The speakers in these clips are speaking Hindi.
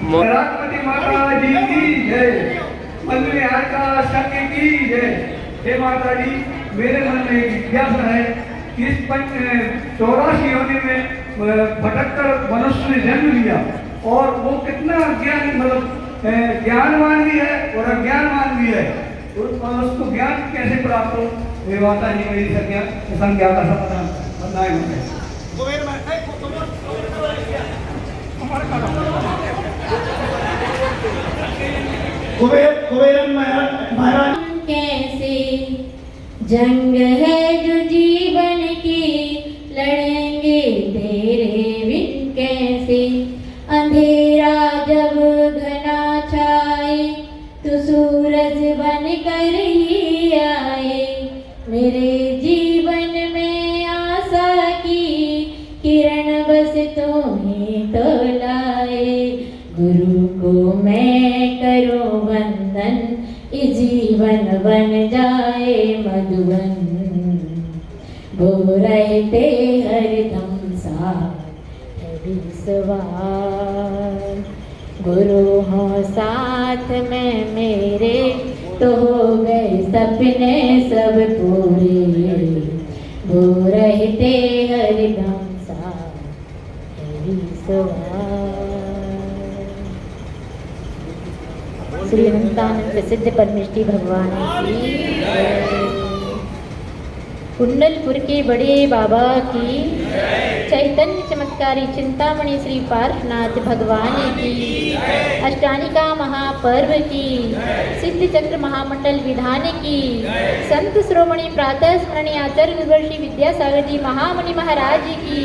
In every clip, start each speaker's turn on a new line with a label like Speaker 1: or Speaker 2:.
Speaker 1: राष्ट्रपति माता जी की जय, मल्लिहार का संघ की जय। हे माता जी, मेरे मन में एक जिज्ञासा है कि इस 84 योनि में भटक कर मनुष्य ने जन्म लिया और वो कितना ज्ञान मतलब ज्ञानवान भी है और अज्ञानवान भी है, उसको ज्ञान कैसे प्राप्त हो? हे माता जी, मेरी संज्ञा का समाधान बताएं। कुबेर महाराज
Speaker 2: कैसे जंग है जो जीवन की, लड़ेंगे तेरे बिन कैसे। अंधेरा जब घना छाए तो सूरज बन कर ही आए। मेरे जीवन में आशा की किरण बस तुम्हें तो लाए। गुरु को मैं करूं वंदन, इस जीवन बन जाए मधुबन। वो रहते हरदम साथ सवार। गुरु हो साथ में मेरे, तो हो गए सपने सब पूरे। वो रहते हरदम साथ सवार। श्री अनंतानंद प्रसिद्ध परमेष्ठी भगवान की कुंडलपुर के बड़े बाबा की, चैतन्य चमत्कारी चिंतामणि श्री पार्श्वनाथ भगवान की, अष्टानिका महापर्व की, सिद्ध चक्र महामंडल विधान की, संत श्रोमणी प्रातः स्मरणीय आचार्य गुरुवर्षी विद्यासागर जी महामुनि महाराज की,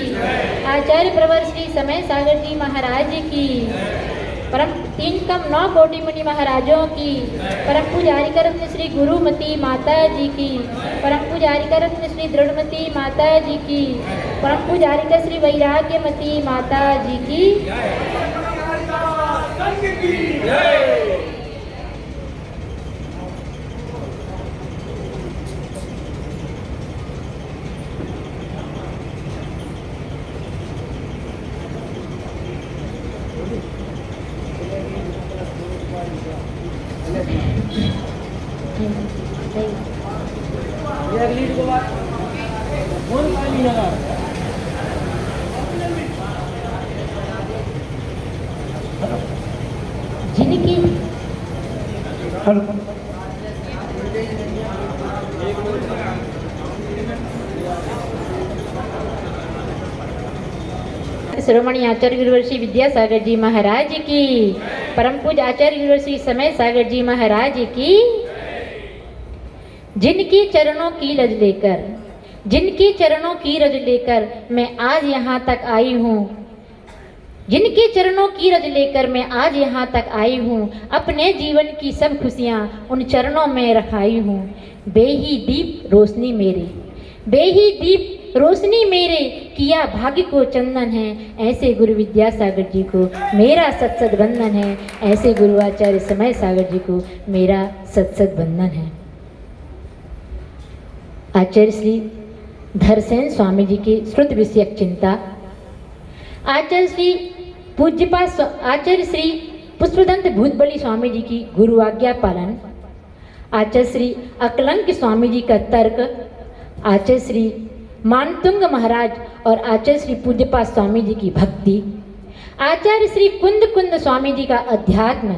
Speaker 2: आचार्य प्रवर श्री समय सागर जी महाराज की, परम 3 कम 9 कोटि मुनि महाराजों की, परम पूजारिका रत्न श्री गुरुमती माता जी की, परम पूजारिका रत्न श्री दृढ़मती माता जी की, परम पूजारिका श्री वैराग्यमती माता जी की। जिनकी श्रोमणी आचार्य गुरुवर्षी विद्यासागर जी महाराज की, परम पूज्य आचार्य गुरुवर्षी समय सागर जी महाराज की। जिनकी चरणों की रज लेकर, जिनकी चरणों की रज लेकर मैं आज यहाँ तक आई हूँ, जिनके चरणों की रज लेकर मैं आज यहाँ तक आई हूँ, अपने जीवन की सब खुशियाँ उन चरणों में रखाई हूँ। बेही दीप रोशनी मेरे, बेही दीप रोशनी मेरे, किया भाग्य को चंदन है। ऐसे गुरु विद्यासागर जी को मेरा सत्सत बंधन है, ऐसे गुरु आचार्य समय सागर जी को मेरा सत्सत बंधन है। आचार्य श्री धरसेन स्वामी जी की श्रुत विषयक चिंता, आचार्य श्री पूज्यपाद आचार्य श्री पुष्पदंत भूतबली स्वामी जी की गुरु आज्ञा पालन, आचार्य श्री अकलंक स्वामी जी का तर्क, आचार्य श्री मानतुंग महाराज और आचार्य श्री पूज्यपाद स्वामी जी की भक्ति, आचार्य श्री कुंद कुंद स्वामी जी का अध्यात्म,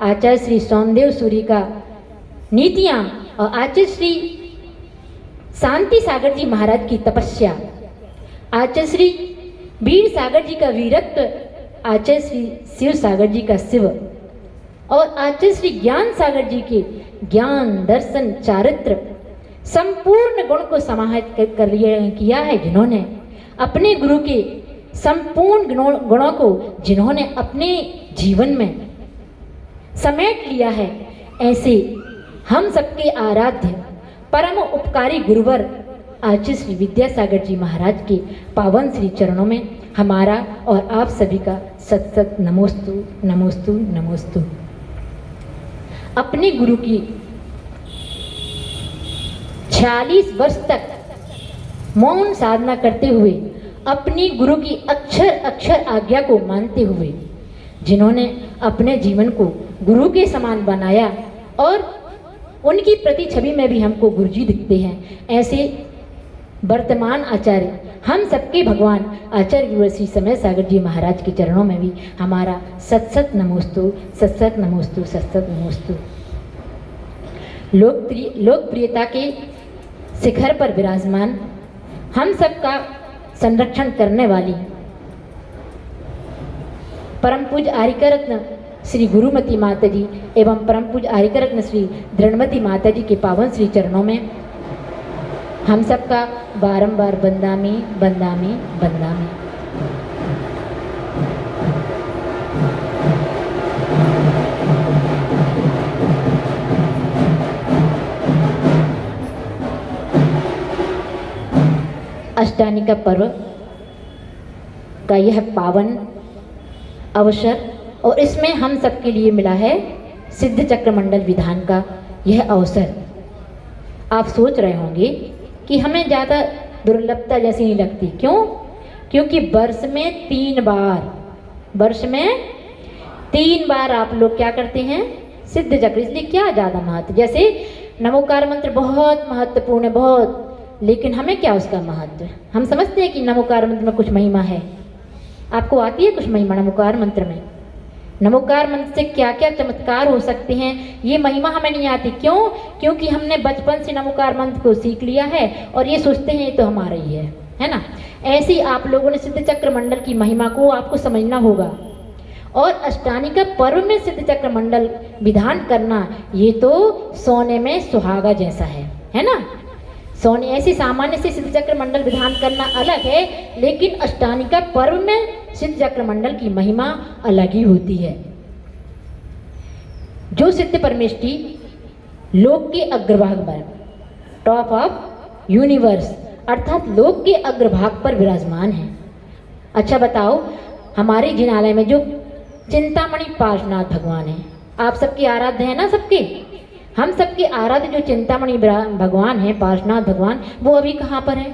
Speaker 2: आचार्य श्री सौंदेव सूरी का नीतियाँ और आचार्य श्री शांति सागर जी महाराज की तपस्या, आचार्य श्री वीर सागर जी का वीरत्व, आचार्य श्री शिव सागर जी का शिव और आचार्य श्री ज्ञान सागर जी के ज्ञान दर्शन चारित्र संपूर्ण गुण को समाहित कर किया है, जिन्होंने अपने गुरु के संपूर्ण गुणों को जिन्होंने अपने जीवन में समेट लिया है। ऐसे हम सबके आराध्य परम उपकारी गुरुवर आचार्य श्री विद्यासागर जी महाराज के पावन श्री चरणों में हमारा और आप सभी का सत सत नमोस्तु नमोस्तु नमोस्तु। अपने गुरु की 46 वर्ष तक मौन साधना करते हुए, अपनी गुरु की अक्षर अक्षर आज्ञा को मानते हुए, जिन्होंने अपने जीवन को गुरु के समान बनाया और उनकी प्रति छवि में भी हमको गुरुजी दिखते हैं। ऐसे वर्तमान आचार्य हम सबके भगवान आचार्य गुरु श्री समय सागर जी महाराज के चरणों में भी हमारा सत सत नमोस्तु, सत सत नमोस्तु, सत सत नमोस्तु। लोकप्रियता के शिखर पर विराजमान हम सबका संरक्षण करने वाली परम पूज्य आर्यका रत्न श्री गुरुमती माता जी एवं परम पूज्य आर्यका रत्न श्री दृढ़मती माता जी के पावन श्री चरणों में हम सबका बारंबार बंदामी बंदामी बंदामी। अष्टानी का पर्व का यह पावन अवसर और इसमें हम सबके लिए मिला है सिद्ध चक्र मंडल विधान का यह अवसर। आप सोच रहे होंगे कि हमें ज़्यादा दुर्लभता जैसी नहीं लगती, क्यों? क्योंकि वर्ष में 3 बार आप लोग क्या करते हैं, सिद्ध चक्र। इसलिए क्या ज़्यादा महत्व, जैसे नमोकार मंत्र बहुत महत्वपूर्ण है, बहुत, लेकिन हमें क्या उसका महत्व? हम समझते हैं कि नमोकार मंत्र में कुछ महिमा है। आपको आती है कुछ महिमा नमोकार मंत्र में? नमोकार मंत्र से क्या क्या चमत्कार हो सकते हैं, ये महिमा हमें नहीं आती। क्यों? क्योंकि हमने बचपन से नमोकार मंत्र को सीख लिया है और ये सोचते हैं ये तो हमारा ही है ना। ऐसे ही आप लोगों ने सिद्ध चक्र मंडल की महिमा को आपको समझना होगा। और अष्टानी का पर्व में सिद्ध चक्र मंडल विधान करना, ये तो सोने में सुहागा जैसा है ना। सोने ऐसे सामान्य से सिद्ध चक्र मंडल विधान करना अलग है, लेकिन अष्टानी का पर्व में सिद्ध चक्र मंडल की महिमा अलग ही होती है। जो सिद्ध परमेष्ठी लोक के अग्रभाग पर, टॉप ऑफ यूनिवर्स, अर्थात लोक के अग्रभाग पर विराजमान है। अच्छा बताओ, हमारे जिनालय में जो चिंतामणि पार्श्वनाथ भगवान है, आप सबके आराध्य है ना, सबके, हम सबके आराध्य जो चिंतामणि भगवान है, पार्श्वनाथ भगवान, वो अभी कहाँ पर है?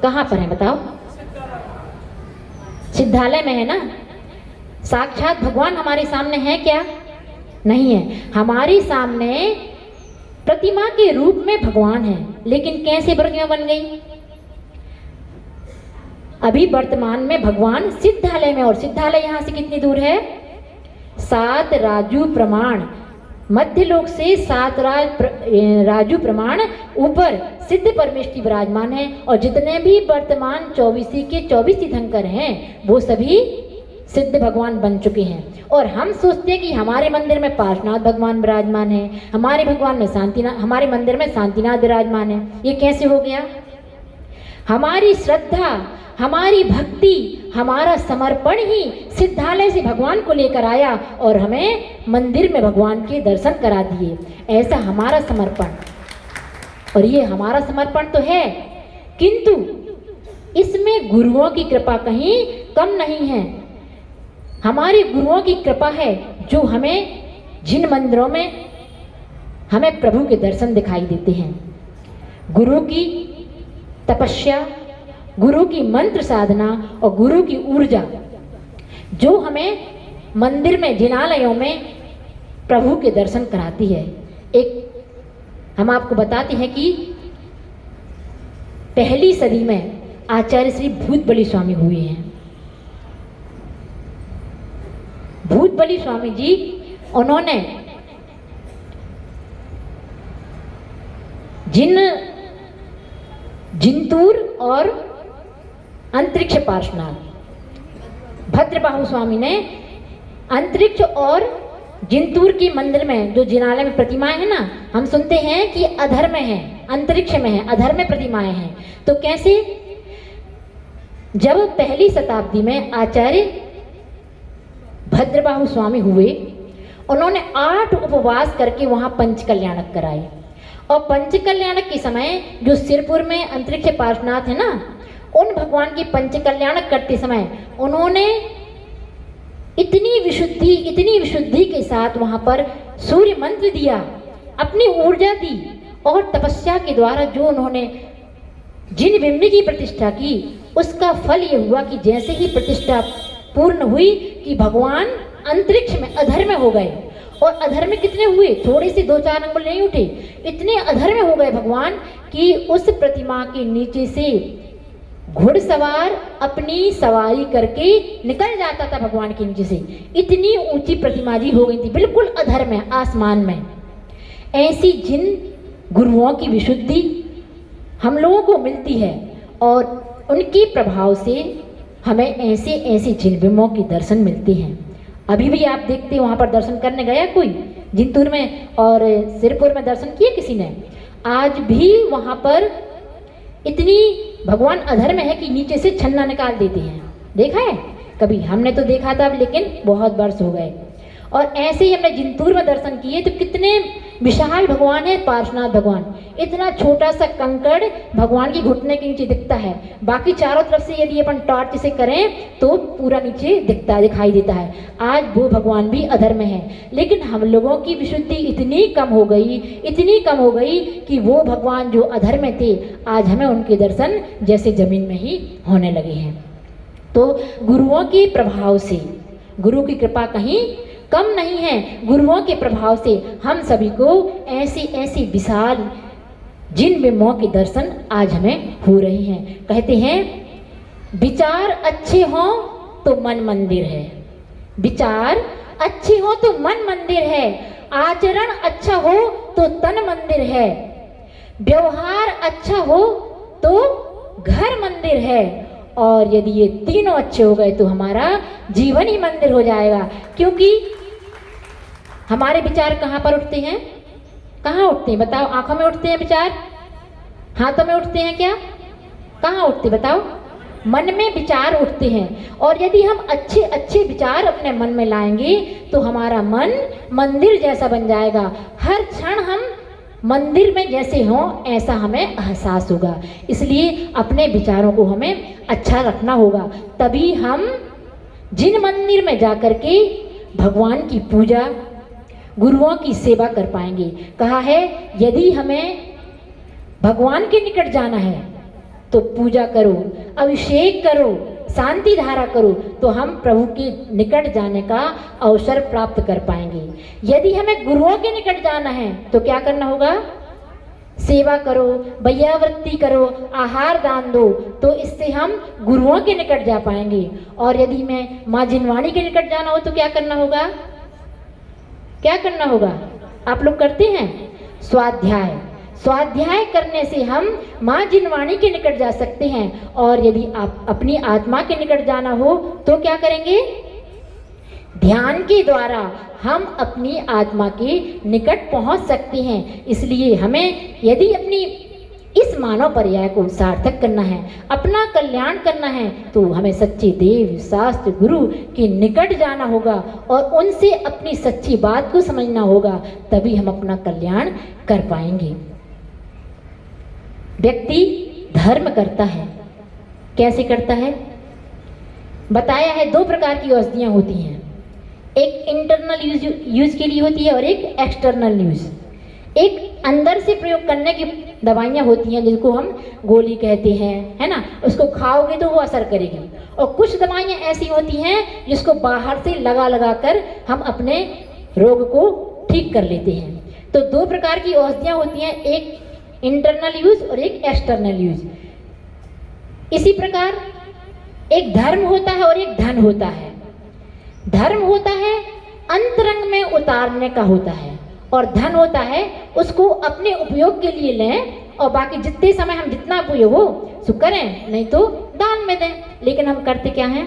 Speaker 2: कहाँ पर है बताओ? सिद्धालय में है ना। साक्षात भगवान हमारे सामने है क्या? नहीं है। हमारे सामने प्रतिमा के रूप में भगवान है, लेकिन कैसे प्रतिमा बन गई? अभी वर्तमान में भगवान सिद्धालय में, और सिद्धालय यहां से कितनी दूर है? 7 राजू प्रमाण, मध्य लोक से 7 राजू प्रमाण ऊपर सिद्ध परमेष्ठी विराजमान है। और जितने भी वर्तमान 24 के 24 तीर्थंकर हैं, वो सभी सिद्ध भगवान बन चुके हैं। और हम सोचते हैं कि हमारे मंदिर में पार्श्वनाथ भगवान विराजमान है, हमारे हमारे मंदिर में शांतिनाथ विराजमान है। ये कैसे हो गया? हमारी श्रद्धा, हमारी भक्ति, हमारा समर्पण ही सिद्धालय से भगवान को लेकर आया और हमें मंदिर में भगवान के दर्शन करा दिए। ऐसा हमारा समर्पण, और ये हमारा समर्पण तो है, किंतु इसमें गुरुओं की कृपा कहीं कम नहीं है। हमारी गुरुओं की कृपा है, जो हमें जिन मंदिरों में हमें प्रभु के दर्शन दिखाई देते हैं। गुरु की तपस्या, गुरु की मंत्र साधना और गुरु की ऊर्जा, जो हमें मंदिर में, जिनालयों में प्रभु के दर्शन कराती है। एक हम आपको बताते हैं कि पहली सदी में आचार्य श्री भूतबली स्वामी हुए हैं। भूतबली स्वामी जी, उन्होंने जिंतूर और अंतरिक्ष पार्श्वनाथ, भद्रबाहु स्वामी ने अंतरिक्ष और जिंतूर की मंदिर में, जो जिनालय में प्रतिमाएं हैं ना, हम सुनते हैं कि अधर में है, अंतरिक्ष में है, अधर में प्रतिमाएं हैं। तो कैसे? जब पहली शताब्दी में आचार्य भद्रबाहु स्वामी हुए, उन्होंने 8 उपवास करके वहां पंच कल्याणक कराए। और पंच कल्याणक के समय जो सिरपुर में अंतरिक्ष पार्श्वनाथ है ना, उन भगवान की पंच कल्याणक करते समय उन्होंने इतनी विशुद्धि के साथ वहां पर सूर्य मंत्र दिया, अपनी ऊर्जा दी, और तपस्या के द्वारा जो उन्होंने जिन बिंब की प्रतिष्ठा की, उसका फल ये हुआ कि जैसे ही प्रतिष्ठा पूर्ण हुई कि भगवान अंतरिक्ष में अधर्म हो गए। और अधर्म कितने हुए, थोड़े से 2-4 अंगुल नहीं उठे, इतने अधर्म हो गए भगवान कि उस प्रतिमा के नीचे से घुड़सवार अपनी सवारी करके निकल जाता था भगवान के नीचे से। इतनी ऊंची प्रतिमा जी हो गई थी, बिल्कुल अधर्म है आसमान में। ऐसी जिन गुरुओं की विशुद्धि हम लोगों को मिलती है और उनके प्रभाव से हमें ऐसे ऐसे जिन बिंबों के दर्शन मिलते हैं। अभी भी आप देखते हैं, वहाँ पर दर्शन करने गया कोई जिंतूर में और सिरपुर में दर्शन किए किसी ने? आज भी वहाँ पर इतनी भगवान अधर्म है कि नीचे से छन्ना निकाल देते हैं। देखा है कभी? हमने तो देखा था, लेकिन बहुत वर्ष हो गए। और ऐसे ही हमने जिंतूर में दर्शन किए तो कितने विशाल भगवान है पार्श्वनाथ भगवान। इतना छोटा सा कंकड़ भगवान की घुटने के नीचे दिखता है, बाकी चारों तरफ से यदि अपन टॉर्च से करें तो पूरा नीचे दिखाई देता है। आज वो भगवान भी अधर्म है, लेकिन हम लोगों की विशुद्धि इतनी कम हो गई, इतनी कम हो गई कि वो भगवान जो अधर्म थे आज हमें उनके दर्शन जैसे जमीन में ही होने लगे हैं। तो गुरुओं के प्रभाव से, गुरु की कृपा कहीं कम नहीं है, गुरुओं के प्रभाव से हम सभी को ऐसी ऐसी विशाल जिन बिंबों के दर्शन आज हमें हो रहे हैं। कहते हैं विचार अच्छे हों तो मन मंदिर है, विचार अच्छे हो तो मन मंदिर है, आचरण अच्छा हो तो तन मंदिर है, व्यवहार अच्छा हो तो घर मंदिर है, और यदि ये तीनों अच्छे हो गए तो हमारा जीवन ही मंदिर हो जाएगा। क्योंकि हमारे विचार कहाँ पर उठते हैं? कहाँ उठते हैं बताओ? आंखों में उठते हैं विचार? हाथों में उठते हैं क्या? कहाँ उठते बताओ? मन में विचार उठते हैं। और यदि हम अच्छे अच्छे विचार अपने मन में लाएंगे तो हमारा मन मंदिर जैसा बन जाएगा। हर क्षण हम मंदिर में जैसे हों ऐसा हमें एहसास होगा। इसलिए अपने विचारों को हमें अच्छा रखना होगा, तभी हम जिन मंदिर में जाकर के भगवान की पूजा, गुरुओं की सेवा कर पाएंगे। कहा है यदि हमें भगवान के निकट जाना है तो पूजा करो, अभिषेक करो, शांति धारा करो, तो हम प्रभु के निकट जाने का अवसर प्राप्त कर पाएंगे। यदि हमें गुरुओं के निकट जाना है तो क्या करना होगा? सेवा करो, वैयावृत्ति करो, आहार दान दो, तो इससे हम गुरुओं के निकट जा पाएंगे। और यदि मैं माँ जिनवाणी के निकट जाना हो तो क्या करना होगा? क्या करना होगा? आप लोग करते हैं स्वाध्याय। स्वाध्याय करने से हम माँ जिनवाणी के निकट जा सकते हैं। और यदि आप अपनी आत्मा के निकट जाना हो तो क्या करेंगे? ध्यान के द्वारा हम अपनी आत्मा के निकट पहुंच सकते हैं। इसलिए हमें यदि अपनी इस मानव पर्याय को सार्थक करना है, अपना कल्याण करना है, तो हमें सच्चे देव शास्त्र गुरु के निकट जाना होगा और उनसे अपनी सच्ची बात को समझना होगा, तभी हम अपना कल्याण कर पाएंगे। व्यक्ति धर्म करता है, कैसे करता है? बताया है 2 प्रकार की औषधियाँ होती हैं, एक इंटरनल यूज के लिए होती है और एक एक्सटर्नल यूज। एक अंदर से प्रयोग करने की दवाइयाँ होती हैं जिसको हम गोली कहते हैं, है ना, उसको खाओगे तो वो असर करेगी। और कुछ दवाइयाँ ऐसी होती हैं जिसको बाहर से लगा कर हम अपने रोग को ठीक कर लेते हैं। तो 2 प्रकार की औषधियाँ होती हैं, एक इंटरनल यूज और एक एक्सटर्नल यूज। इसी प्रकार एक धर्म होता है और एक धन होता है। धर्म होता है अंतरंग में उतारने का होता है, और धन होता है उसको अपने उपयोग के लिए लें और बाकी जितने समय हम जितना उपयोग हो सो करें, नहीं तो दान में दें। लेकिन हम करते क्या हैं?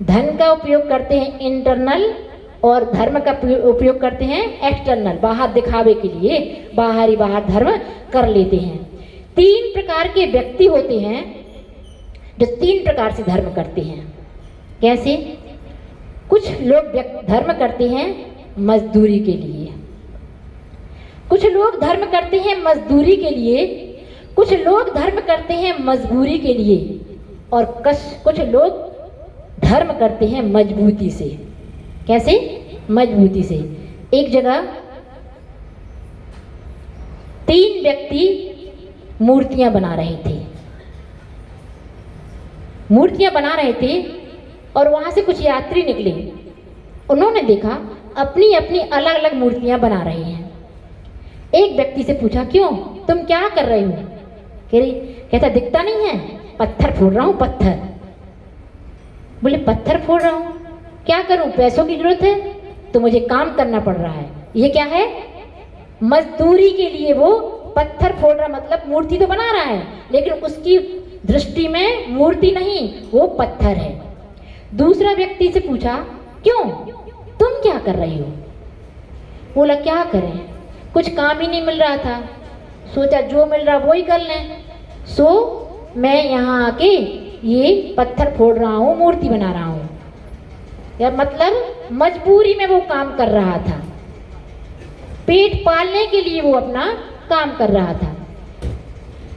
Speaker 2: धन का उपयोग करते हैं इंटरनल और धर्म का उपयोग करते हैं एक्सटर्नल, बाहर दिखावे के लिए बाहर धर्म कर लेते हैं। 3 प्रकार के व्यक्ति होते हैं जो 3 प्रकार से धर्म करते हैं। कैसे? कुछ लोग धर्म करते हैं मजदूरी के लिए, कुछ लोग धर्म करते हैं मजदूरी के लिए, कुछ लोग धर्म करते हैं मजबूरी के लिए, और कुछ लोग धर्म करते हैं मजबूती से। कैसे? मजबूती से। एक जगह 3 व्यक्ति मूर्तियां बना रहे थे। मूर्तियां बना रहे थे और वहाँ से कुछ यात्री निकले। उन्होंने देखा अपनी अपनी अलग अलग मूर्तियाँ बना रहे हैं। एक व्यक्ति से पूछा, क्यों, तुम क्या कर रहे हो? कहता दिखता नहीं है, पत्थर फोड़ रहा हूँ, पत्थर। बोले पत्थर फोड़ रहा हूँ, क्या करूँ, पैसों की जरूरत है तो मुझे काम करना पड़ रहा है। ये क्या है? मजदूरी के लिए वो पत्थर फोड़ रहा, मतलब मूर्ति तो बना रहा है लेकिन उसकी दृष्टि में मूर्ति नहीं, वो पत्थर है। दूसरा व्यक्ति से पूछा, क्यों, तुम क्या कर रही हो? बोला क्या करें, कुछ काम ही नहीं मिल रहा था, सोचा जो मिल रहा वो ही कर लें, सो मैं यहाँ आके ये पत्थर फोड़ रहा हूँ, मूर्ति बना रहा हूँ। या मतलब मजबूरी में वो काम कर रहा था, पेट पालने के लिए वो अपना काम कर रहा था।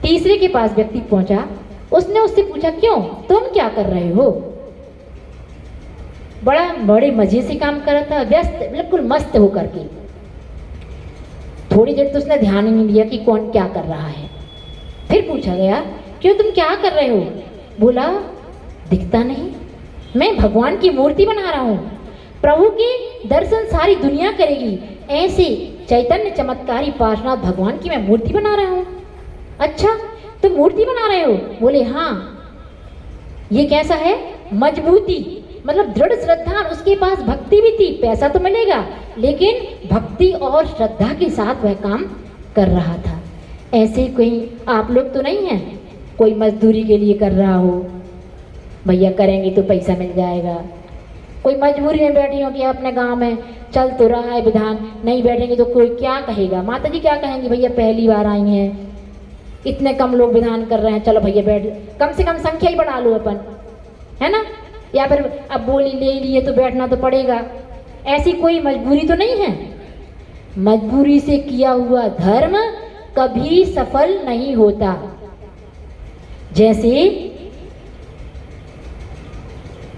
Speaker 2: तीसरे के पास व्यक्ति पहुंचा, उसने उससे पूछा, क्यों, तुम क्या कर रहे हो? बड़े मजे से काम कर रहा था, व्यस्त, बिल्कुल मस्त होकर के। थोड़ी देर तो उसने ध्यान ही नहीं दिया कि कौन क्या कर रहा है। फिर पूछा गया, क्यों, तुम क्या कर रहे हो? बोला दिखता नहीं, मैं भगवान की मूर्ति बना रहा हूँ, प्रभु के दर्शन सारी दुनिया करेगी, ऐसे चैतन्य चमत्कारी पार्श्वनाथ भगवान की मैं मूर्ति बना रहा हूँ। अच्छा, तुम मूर्ति बना रहे हो? बोले हाँ। ये कैसा है? मजबूती, मतलब दृढ़ श्रद्धा, उसके पास भक्ति भी थी, पैसा तो मिलेगा लेकिन भक्ति और श्रद्धा के साथ वह काम कर रहा था। ऐसे कोई आप लोग तो नहीं हैं, कोई मजदूरी के लिए कर रहा हो, भैया करेंगे तो पैसा मिल जाएगा। कोई मजबूरी में बैठी हो कि अपने गांव में चल तो रहा है विधान, नहीं बैठेंगे तो कोई क्या कहेगा, माता जी क्या कहेंगी, भैया पहली बार आई हैं, इतने कम लोग विधान कर रहे हैं, चलो भैया बैठ, कम से कम संख्या ही बढ़ा लो अपन, है ना, या फिर अब बोली ले लिए तो बैठना तो पड़ेगा। ऐसी कोई मजबूरी तो नहीं है। मजबूरी से किया हुआ धर्म कभी सफल नहीं होता। जैसे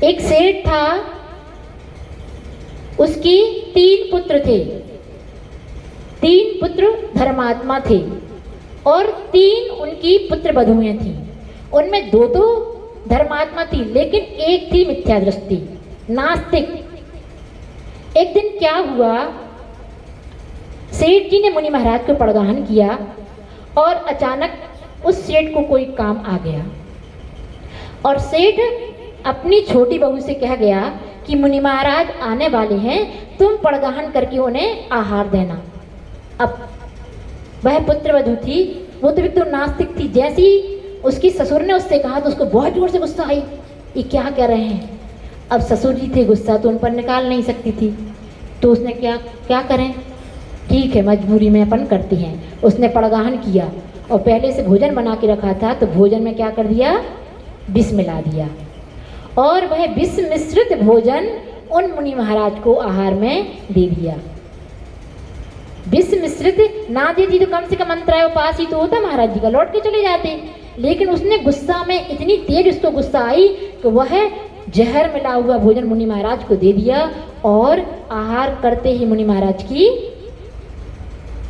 Speaker 2: एक सेठ था, उसकी 3 पुत्र थे, 3 पुत्र धर्मात्मा थे और 3 उनकी पुत्र वधुएं थी। उनमें 2 तो धर्मात्मा थी लेकिन एक थी मिथ्या दृष्टि, नास्तिक। एक दिन क्या हुआ, सेठ जी ने मुनि महाराज को पड़गाहन किया और अचानक उस सेठ को कोई काम आ गया और सेठ अपनी छोटी बहू से कह गया कि मुनि महाराज आने वाले हैं, तुम पड़गाहन करके उन्हें आहार देना। अब वह पुत्रवधू थी, वो तो एकदम नास्तिक थी। जैसे ही उसकी ससुर ने उससे कहा तो उसको बहुत जोर से गुस्सा आई, ये क्या कह रहे हैं। अब ससुर जी थे, गुस्सा तो उन पर निकाल नहीं सकती थी, तो उसने क्या करें, ठीक है मजबूरी में अपन करती हैं। उसने पड़गाहन किया और पहले से भोजन बना के रखा था, तो भोजन में क्या कर दिया, विष मिला दिया और वह विष मिश्रित भोजन उन मुनि महाराज को आहार में दे दिया। विष मिश्रित ना देती तो कम से कम अंतराय उपास ही तो होता, महाराज जी का लौट के चले जाते। लेकिन उसने गुस्सा में, इतनी तेज उसको गुस्सा आई कि वह जहर मिला हुआ भोजन मुनि महाराज को दे दिया और आहार करते ही मुनि महाराज की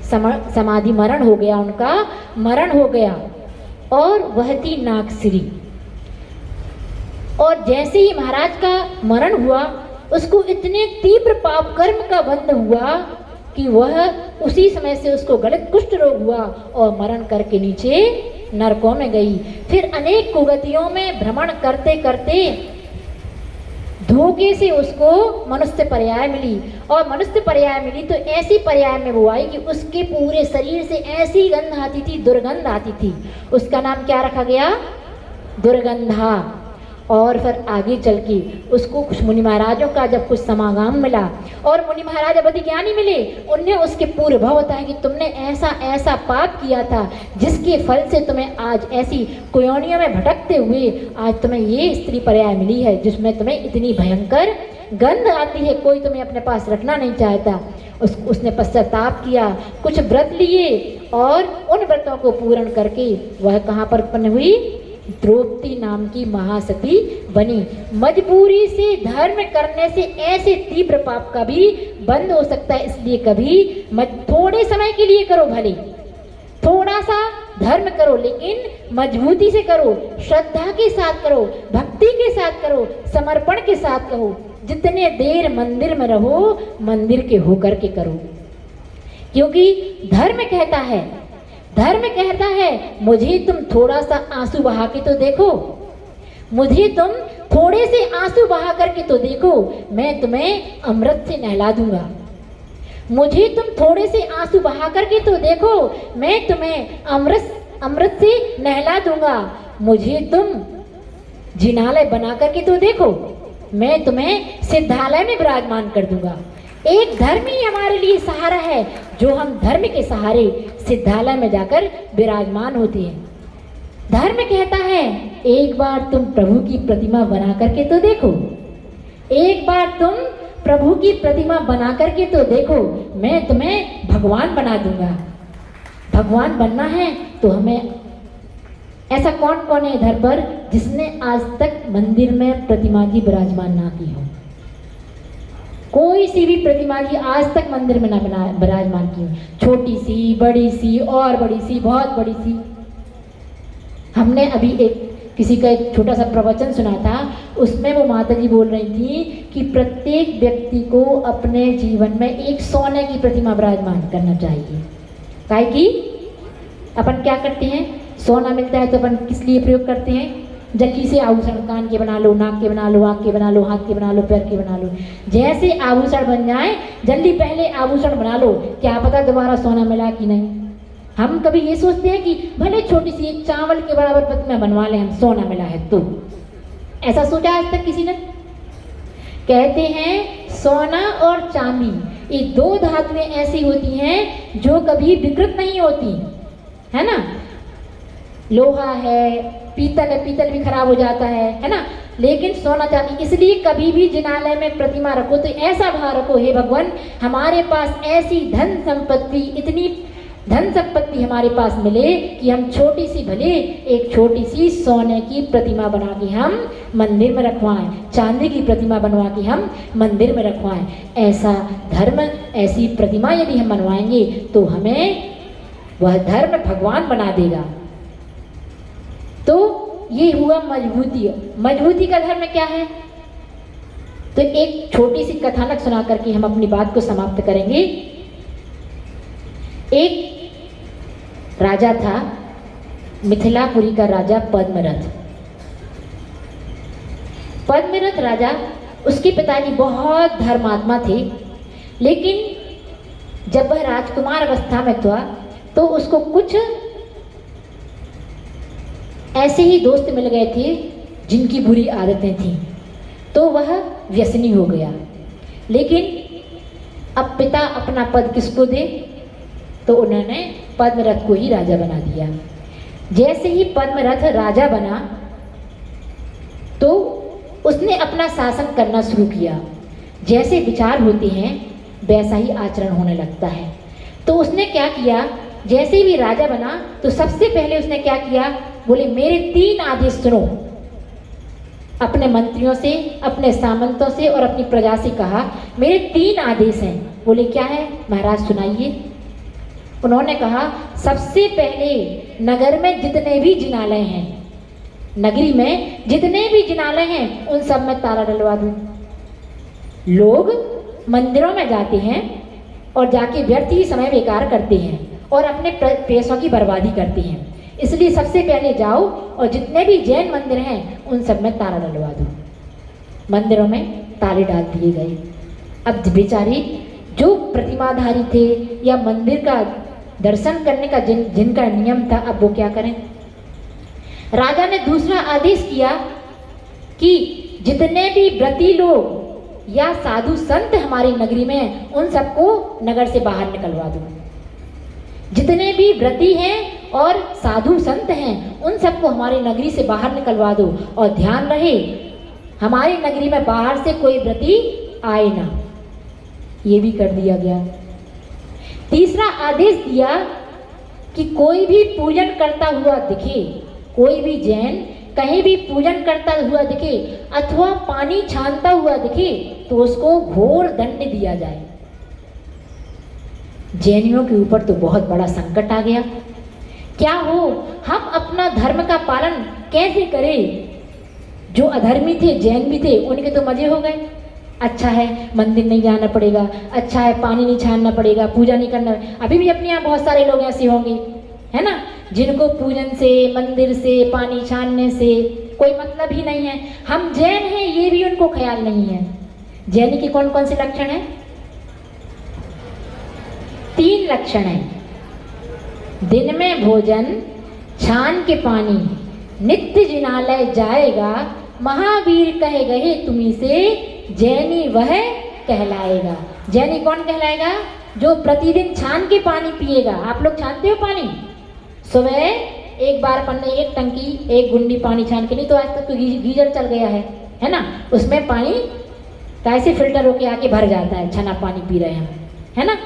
Speaker 2: समाधि मरण हो गया, उनका मरण हो गया। और वह थी नागश्री। और जैसे ही महाराज का मरण हुआ, उसको इतने तीव्र पाप कर्म का बंध हुआ कि वह उसी समय से उसको गलत कुष्ठ रोग हुआ और मरण करके नीचे नरकों में गई। फिर अनेक कुगतियों में भ्रमण करते करते धोखे से उसको मनुष्य पर्याय मिली और मनुष्य पर्याय मिली तो ऐसी पर्याय में वो आई कि उसके पूरे शरीर से ऐसी गंध आती थी, दुर्गंध आती थी। उसका नाम क्या रखा गया, दुर्गंधा। और फिर आगे चल के उसको कुछ मुनि महाराजों का जब कुछ समागम मिला और मुनि महाराज अवधि ज्ञानी मिले, उनने उसके पूर्व भाव बताया कि तुमने ऐसा ऐसा पाप किया था जिसके फल से तुम्हें आज ऐसी कुयोनियों में भटकते हुए आज तुम्हें ये स्त्री पर्याय मिली है जिसमें तुम्हें इतनी भयंकर गंध आती है, कोई तुम्हें अपने पास रखना नहीं चाहता। उसने पश्चाताप किया, कुछ व्रत लिए और उन व्रतों को पूर्ण करके वह कहाँ पर उत्पन्न हुई, द्रौपदी नाम की महासती बनी। मजबूरी से धर्म करने से ऐसे तीव्र पाप का भी बंद हो सकता है। इसलिए कभी थोड़े समय के लिए करो, भले थोड़ा सा धर्म करो, लेकिन मजबूती से करो, श्रद्धा के साथ करो, भक्ति के साथ करो, समर्पण के साथ करो। जितने देर मंदिर में रहो, मंदिर के होकर के करो, क्योंकि धर्म कहता है मुझे तुम थोड़ा सा आंसू बहा के तो देखो, मुझे तुम थोड़े से आंसू बहा करके तो देखो, मैं तुम्हें अमृत से नहला दूंगा। मुझे तुम थोड़े से आंसू बहा करके तो देखो, मैं तुम्हें अमृत से नहला दूंगा। मुझे तुम जिनालय बना करके तो देखो, मैं तुम्हें सिद्धालय में विराजमान कर दूंगा। एक धर्म ही हमारे लिए सहारा है, जो हम धर्म के सहारे सिद्धालय में जाकर विराजमान होते हैं। धर्म कहता है एक बार तुम प्रभु की प्रतिमा बना करके तो देखो, एक बार तुम प्रभु की प्रतिमा बना करके तो देखो, मैं तुम्हें भगवान बना दूंगा। भगवान बनना है तो हमें, ऐसा कौन कौन है इधर पर जिसने आज तक मंदिर में प्रतिमा की विराजमान ना की हो? कोई सी भी प्रतिमा की आज तक मंदिर में ना विराजमान की हो, छोटी सी, बड़ी सी, और बड़ी सी, बहुत बड़ी सी। हमने अभी किसी का एक छोटा सा प्रवचन सुना था, उसमें वो माता जी बोल रही थी कि प्रत्येक व्यक्ति को अपने जीवन में एक सोने की प्रतिमा विराजमान करना चाहिए। काहे कि अपन क्या करते हैं, सोना मिलता है तो अपन किस लिए प्रयोग करते हैं? जल्दी से आभूषण, कान के बना लो, नाक के बना लो, आँख के बना लो, हाथ के बना लो, पैर के बना लो। जैसे आभूषण बन जाए, जल्दी पहले आभूषण बना लो, क्या पता दोबारा सोना मिला कि नहीं। हम कभी ये सोचते हैं कि भले छोटी सी एक चावल के बराबर प्रतिमा बनवा लें, हम सोना मिला है तो। ऐसा सोचा आज तक किसी ने? कहते हैं सोना और चांदी ये दो धातुएं ऐसी होती हैं जो कभी विकृत नहीं होती, है ना। लोहा है, पीतल है, पीतल भी खराब हो जाता है ना, लेकिन सोना चांदी, इसलिए कभी भी जिनालय में प्रतिमा रखो तो ऐसा भाव रखो, हे भगवान हमारे पास ऐसी धन संपत्ति, इतनी धन संपत्ति हमारे पास मिले कि हम छोटी सी, भले एक छोटी सी सोने की प्रतिमा बना के हम मंदिर में रखवाएं, चांदी की प्रतिमा बनवा के हम मंदिर में रखवाएं। ऐसा धर्म, ऐसी प्रतिमा यदि हम बनवाएंगे तो हमें वह धर्म भगवान बना देगा। तो ये हुआ मजबूती। मजबूती का धर्म क्या है? तो एक छोटी सी कथानक सुना करके हम अपनी बात को समाप्त करेंगे। एक राजा था, मिथिलापुरी का राजा पद्मरथ। पद्मरथ राजा, उसके पिताजी बहुत धर्मात्मा थे, लेकिन जब वह राजकुमार अवस्था में था तो उसको कुछ ऐसे ही दोस्त मिल गए थे जिनकी बुरी आदतें थीं, तो वह व्यसनी हो गया। लेकिन अब पिता अपना पद किसको दे, तो उन्होंने पद्मरथ को ही राजा बना दिया। जैसे ही पद्मरथ राजा बना तो उसने अपना शासन करना शुरू किया। जैसे विचार होते हैं वैसा ही आचरण होने लगता है। तो उसने क्या किया, जैसे भी राजा बना तो सबसे पहले उसने क्या किया, बोले मेरे 3 आदेश सुनो। अपने मंत्रियों से, अपने सामंतों से और अपनी प्रजा से कहा मेरे 3 आदेश हैं। बोले क्या है महाराज, सुनाइए। उन्होंने कहा सबसे पहले नगर में जितने भी जिनालय हैं, नगरी में जितने भी जिनालय हैं उन सब में ताला डलवा दूं। लोग मंदिरों में जाते हैं और जाके व्यर्थ ही समय बेकार करते हैं और अपने पैसों की बर्बादी करते हैं, इसलिए सबसे पहले जाओ और जितने भी जैन मंदिर हैं उन सब में ताला डलवा दो। मंदिरों में ताले डाल दिए गए। अब बेचारे जो प्रतिमाधारी थे या मंदिर का दर्शन करने का जिनका नियम था, अब वो क्या करें। राजा ने दूसरा आदेश किया कि जितने भी व्रती लोग या साधु संत हमारी नगरी में उन सबको नगर से बाहर निकलवा दो। जितने भी व्रती हैं और साधु संत हैं उन सबको हमारी नगरी से बाहर निकलवा दो, और ध्यान रहे हमारी नगरी में बाहर से कोई व्रती आए ना। ये भी कर दिया गया। तीसरा आदेश दिया कि कोई भी पूजन करता हुआ दिखे, कोई भी जैन कहीं भी पूजन करता हुआ दिखे अथवा पानी छानता हुआ दिखे तो उसको घोर दंड दिया जाए। जैनियों के ऊपर तो बहुत बड़ा संकट आ गया क्या हो, हम अपना धर्म का पालन कैसे करें। जो अधर्मी थे, जैन भी थे, उनके तो मजे हो गए। अच्छा है मंदिर नहीं जाना पड़ेगा, अच्छा है पानी नहीं छानना पड़ेगा, पूजा नहीं करना। अभी भी अपने यहाँ बहुत सारे लोग ऐसे होंगे, है ना, जिनको पूजन से, मंदिर से, पानी छानने से कोई मतलब ही नहीं है। हम जैन हैं ये भी उनको ख्याल नहीं है। जैन के कौन कौन से लक्षण हैं? 3 लक्षण हैं। दिन में भोजन, छान के पानी, नित्य जिनालय जाएगा, महावीर कहे गए तुम्ही से, जैनी वह कहलाएगा। जैनी कौन कहलाएगा? जो प्रतिदिन छान के पानी पिएगा। आप लोग छानते हो पानी? सुबह एक बार पन्ने, एक टंकी, एक गुंडी पानी छान के, नहीं तो आज तक तो गीजर चल गया है ना, उसमें पानी कैसे फिल्टर होके आके भर जाता है, छना पानी पी रहे हैं, है ना।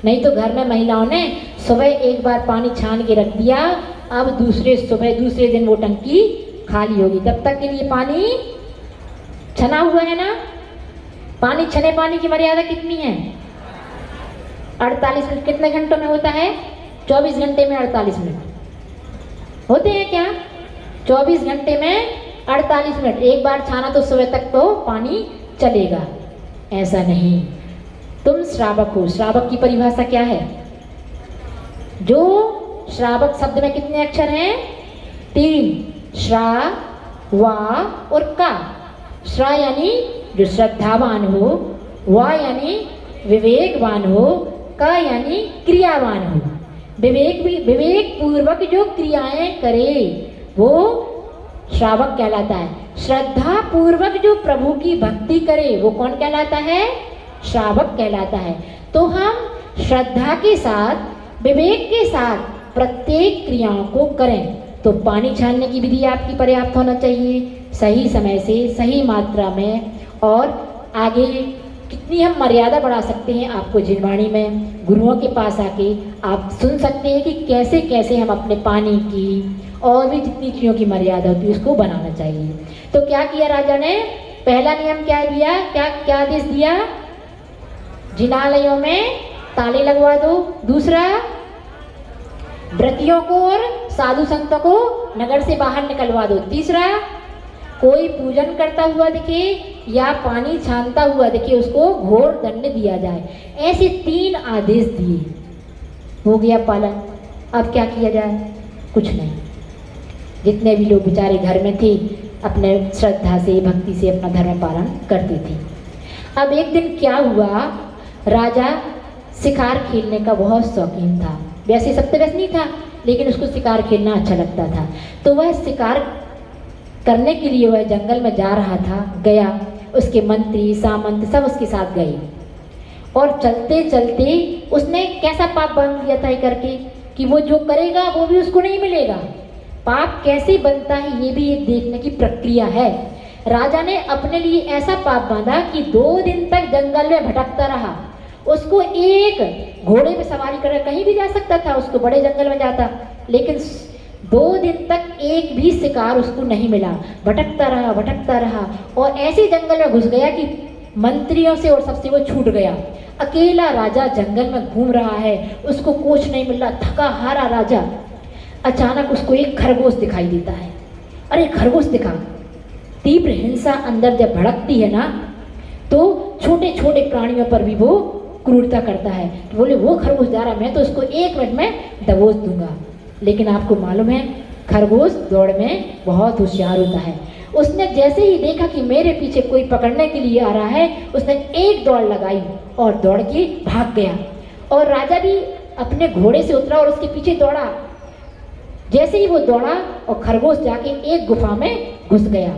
Speaker 2: नहीं तो घर में महिलाओं ने सुबह एक बार पानी छान के रख दिया, अब दूसरे दिन वो टंकी खाली होगी, तब तक के लिए पानी छना हुआ है ना। पानी छने पानी की मर्यादा कितनी है? 48 मिनट। कितने घंटों में होता है? 24 घंटे में 48 मिनट होते हैं क्या? 24 घंटे में 48 मिनट। एक बार छाना तो सुबह तक तो पानी चलेगा। ऐसा नहीं, तुम श्रावक हो। श्रावक की परिभाषा क्या है? जो श्रावक शब्द में कितने अक्षर हैं? 3, श्रा, वा और का। श्रा यानी जो श्रद्धावान हो, वा यानी विवेकवान हो, का यानी क्रियावान हो। विवेक पूर्वक जो क्रियाएं करे वो श्रावक कहलाता है। श्रद्धा पूर्वक जो प्रभु की भक्ति करे वो कौन कहलाता है? श्रावक कहलाता है। तो हम श्रद्धा के साथ, विवेक के साथ प्रत्येक क्रियाओं को करें। तो पानी छानने की विधि आपकी पर्याप्त होना चाहिए, सही समय से, सही मात्रा में। और आगे कितनी हम मर्यादा बढ़ा सकते हैं, आपको जिनवाणी में गुरुओं के पास आके आप सुन सकते हैं कि कैसे कैसे हम अपने पानी की और भी जितनी चीज़ों की मर्यादा होती है उसको बनाना चाहिए। तो क्या किया राजा ने? पहला नियम क्या दिया? क्या आदेश दिया? जिनालयों में ताले लगवा दो। दूसरा, व्रतियों को और साधु संतों को नगर से बाहर निकलवा दो। तीसरा, कोई पूजन करता हुआ दिखे या पानी छानता हुआ दिखे उसको घोर दंड दिया जाए। ऐसे 3 आदेश दिए। हो गया पालन। अब क्या किया जाए? कुछ नहीं। जितने भी लोग बेचारे घर में थे अपने श्रद्धा से, भक्ति से अपना धर्म पालन करते थे। अब एक दिन क्या हुआ, राजा शिकार खेलने का बहुत शौकीन था। वैसे सप्तव्यस्त नहीं था, लेकिन उसको शिकार खेलना अच्छा लगता था। तो वह शिकार करने के लिए वह जंगल में जा रहा था। गया, उसके मंत्री सामंत सब उसके साथ गए। और चलते चलते उसने कैसा पाप बांध लिया था करके कि वो जो करेगा वो भी उसको नहीं मिलेगा। पाप कैसे बनता है ये भी एक देखने की प्रक्रिया है। राजा ने अपने लिए ऐसा पाप बांधा कि 2 दिन तक जंगल में भटकता रहा। उसको एक घोड़े पे सवारी कर कहीं भी जा सकता था, उसको बड़े जंगल में जाता, लेकिन 2 दिन तक एक भी शिकार उसको नहीं मिला। भटकता रहा और ऐसे जंगल में घुस गया कि मंत्रियों से और सबसे वो छूट गया। अकेला राजा जंगल में घूम रहा है, उसको कुछ नहीं मिल रहा, थका हारा राजा। अचानक उसको एक खरगोश दिखाई देता है। अरे खरगोश दिखा। तीव्र हिंसा अंदर जब भड़कती है ना, तो छोटे छोटे प्राणियों पर भी वो क्रूरता करता है। तो बोले वो खरगोश जा रहा, मैं तो उसको 1 मिनट में दबोच दूंगा। लेकिन आपको मालूम है खरगोश दौड़ में बहुत होशियार होता है। उसने जैसे ही देखा कि मेरे पीछे कोई पकड़ने के लिए आ रहा है, उसने एक दौड़ लगाई और दौड़ के भाग गया। और राजा भी अपने घोड़े से उतरा और उसके पीछे दौड़ा। जैसे ही वो दौड़ा और खरगोश जाके एक गुफा में घुस गया।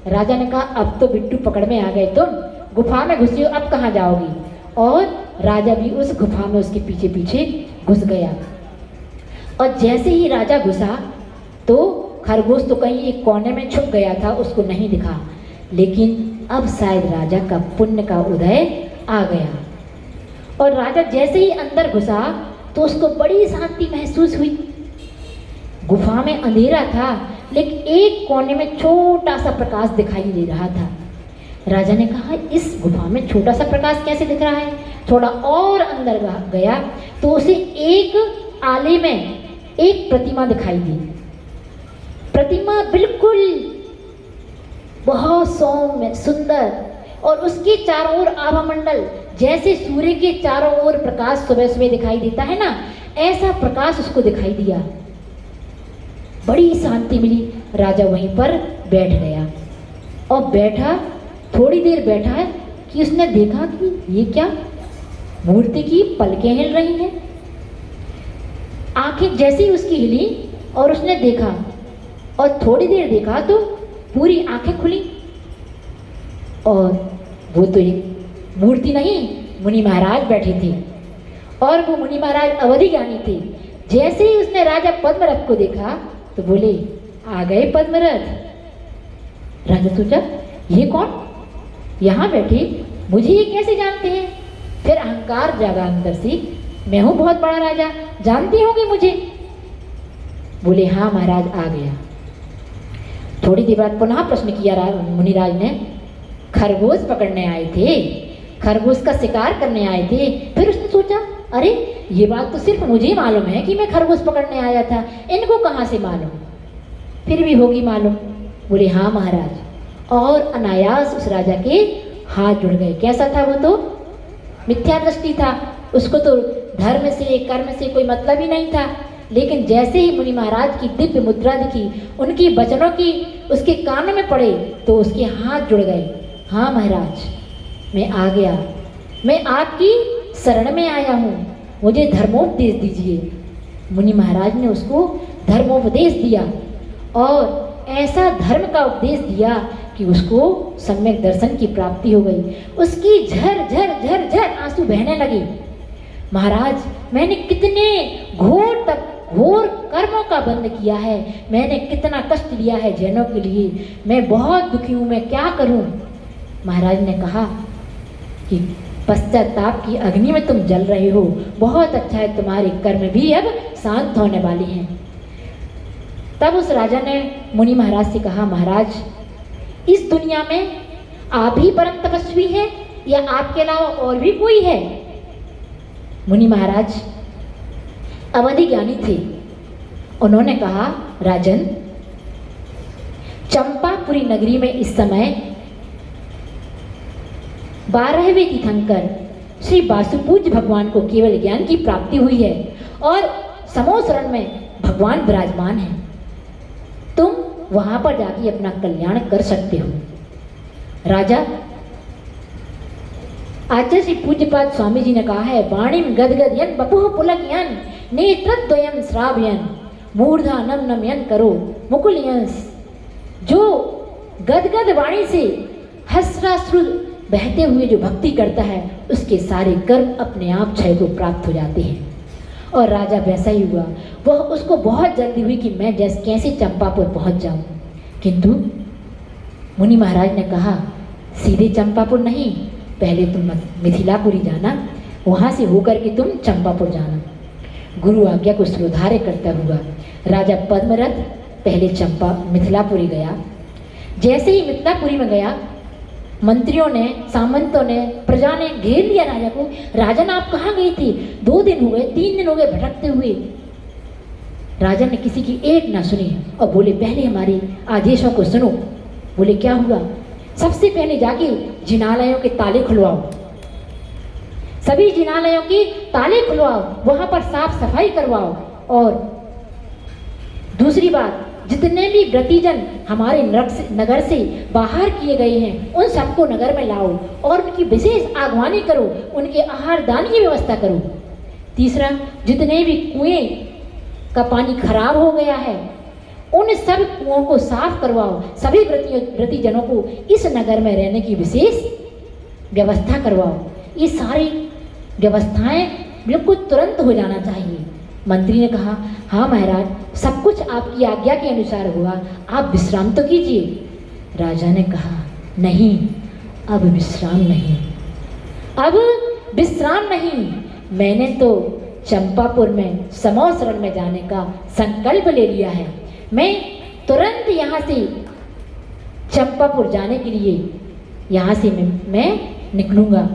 Speaker 2: राजा ने कहा अब तो बिट्टू पकड़ में आ गए, तुम गुफा में घुसी हो, अब कहाँ जाओगी? और राजा भी उस गुफा में उसके पीछे पीछे घुस गया। और जैसे ही राजा घुसा तो खरगोश तो कहीं एक कोने में छुप गया था, उसको नहीं दिखा। लेकिन अब शायद राजा का पुण्य का उदय आ गया। और राजा जैसे ही अंदर घुसा तो उसको बड़ी शांति महसूस हुई। गुफा में अंधेरा था, लेकिन एक कोने में छोटा सा प्रकाश दिखाई दे रहा था। राजा ने कहा इस गुफा में छोटा सा प्रकाश कैसे दिख रहा है? थोड़ा और अंदर गया तो उसे एक आले में एक प्रतिमा दिखाई दी। प्रतिमा बिल्कुल बहुत सौम्य सुंदर, और उसके चारों ओर आभामंडल, जैसे सूर्य के चारों ओर प्रकाश सुबह सुबह दिखाई देता है ना, ऐसा प्रकाश उसको दिखाई दिया। बड़ी शांति मिली। राजा वहीं पर बैठ गया और बैठा, थोड़ी देर बैठा कि उसने देखा कि ये क्या, मूर्ति की पलकें हिल रही हैं। आंखें जैसे ही उसकी हिली और उसने देखा, और थोड़ी देर देखा तो पूरी आंखें खुली, और वो तो एक मूर्ति नहीं, मुनि महाराज बैठे थे, और वो मुनि महाराज अवधि ज्ञानी थे। जैसे ही उसने राजा पद्मरथ को देखा तो बोले, आ गए पद्मरथ। राजा सोचा, ये कौन यहाँ बैठे, मुझे ये कैसे जानते हैं। फिर अहंकार जागा अंदर से, मैं हूँ बहुत बड़ा राजा, जानती होंगे मुझे। बोले, हाँ महाराज, आ गया। थोड़ी देर बाद पुनः प्रश्न किया मुनिराज ने, खरगोश पकड़ने आए थे, खरगोश का शिकार करने आए थे। फिर उसने सोचा, अरे ये बात तो सिर्फ मुझे ही मालूम है कि मैं खरगोश पकड़ने आया था, इनको कहाँ से मालूम, फिर भी होगी मालूम। बोले, हाँ महाराज। और अनायास उस राजा के हाथ जुड़ गए। कैसा था वो तो, मिथ्या दृष्टि था, उसको तो धर्म से कर्म से कोई मतलब ही नहीं था। लेकिन जैसे ही मुनि महाराज की दिव्य मुद्रा दिखी, उनकी वचनों की उसके कान में पड़े, तो उसके हाथ जुड़ गए। हाँ महाराज, मैं आ गया, मैं आपकी शरण में आया हूँ, मुझे धर्मोपदेश दीजिए। मुनि महाराज ने उसको धर्मोपदेश दिया, और ऐसा धर्म का उपदेश दिया कि उसको सम्यक दर्शन की प्राप्ति हो गई। उसकी झर झर झर झर आंसू बहने लगे। महाराज, मैंने कितने घोर कर्मों का बंध किया है, मैंने कितना कष्ट दिया है जैनों के लिए, मैं बहुत दुखी हूँ, मैं क्या करूँ। महाराज ने कहा कि पश्चाताप की अग्नि में तुम जल रहे हो, बहुत अच्छा है, तुम्हारे कर्म भी अब शांत होने वाले हैं। तब उस राजा ने मुनि महाराज से कहा, महाराज, इस दुनिया में आप ही परम तपस्वी हैं या आपके अलावा और भी कोई है। मुनि महाराज अवधि ज्ञानी थे। उन्होंने कहा, राजन, चंपापुरी नगरी में इस समय 12वें तीर्थंकर श्री वासुपूज्य भगवान को केवल ज्ञान की प्राप्ति हुई है, और समोसरण में भगवान विराजमान है। तुम वहां पर जाके अपना कल्याण कर सकते हो। राजा, आचार्य श्री पूज्यपाद स्वामी जी ने कहा है, वाणिम गदगदयन बपुः पुलकयन नेत्रद्वयम श्रावयन मूर्धा नम नमयन करो मुकुलयंस। जो गदगद वाणी से हर्षाश्रु बहते हुए जो भक्ति करता है, उसके सारे कर्म अपने आप क्षय को प्राप्त हो जाते हैं। और राजा वैसा ही हुआ। वह उसको बहुत जल्दी हुई कि मैं कैसे चंपापुर पहुंच जाऊं। किंतु मुनि महाराज ने कहा, सीधे चंपापुर नहीं, पहले तुम मिथिलापुरी जाना, वहां से होकर के तुम चंपापुर जाना। गुरु आज्ञा को श्रोधार्य करता हुआ राजा पद्मरथ पहले मिथिलापुरी गया। जैसे ही मिथिलापुरी में गया, मंत्रियों ने, सामंतों ने, प्रजा ने घेर लिया राजा को। राजन, आप कहाँ गई थी? 2 दिन हो गए, 3 दिन हो गए भटकते हुए। राजा ने किसी की एक ना सुनी और बोले, पहले हमारे आदेशों को सुनो। बोले, क्या हुआ? सबसे पहले जाके जिनालयों के ताले खुलवाओ, सभी जिनालयों के ताले खुलवाओ, वहां पर साफ सफाई करवाओ। और दूसरी बात, जितने भी व्रतीजन हमारे नगर से बाहर किए गए हैं, उन सबको नगर में लाओ और उनकी विशेष आगवानी करो, उनके आहार दान की व्यवस्था करो। तीसरा, जितने भी कुएं का पानी खराब हो गया है, उन सब कुओं को साफ करवाओ। सभी व्रतीजनों को इस नगर में रहने की विशेष व्यवस्था करवाओ। ये सारी व्यवस्थाएं बिल्कुल तुरंत हो जाना चाहिए। मंत्री ने कहा, हाँ महाराज, सब कुछ आपकी आज्ञा के अनुसार हुआ, आप विश्राम तो कीजिए। राजा ने कहा, नहीं, अब विश्राम नहीं, अब विश्राम नहीं। मैंने तो चंपापुर में समोसरण में जाने का संकल्प ले लिया है। मैं तुरंत यहाँ से चंपापुर जाने के लिए यहाँ से मैं निकलूँगा।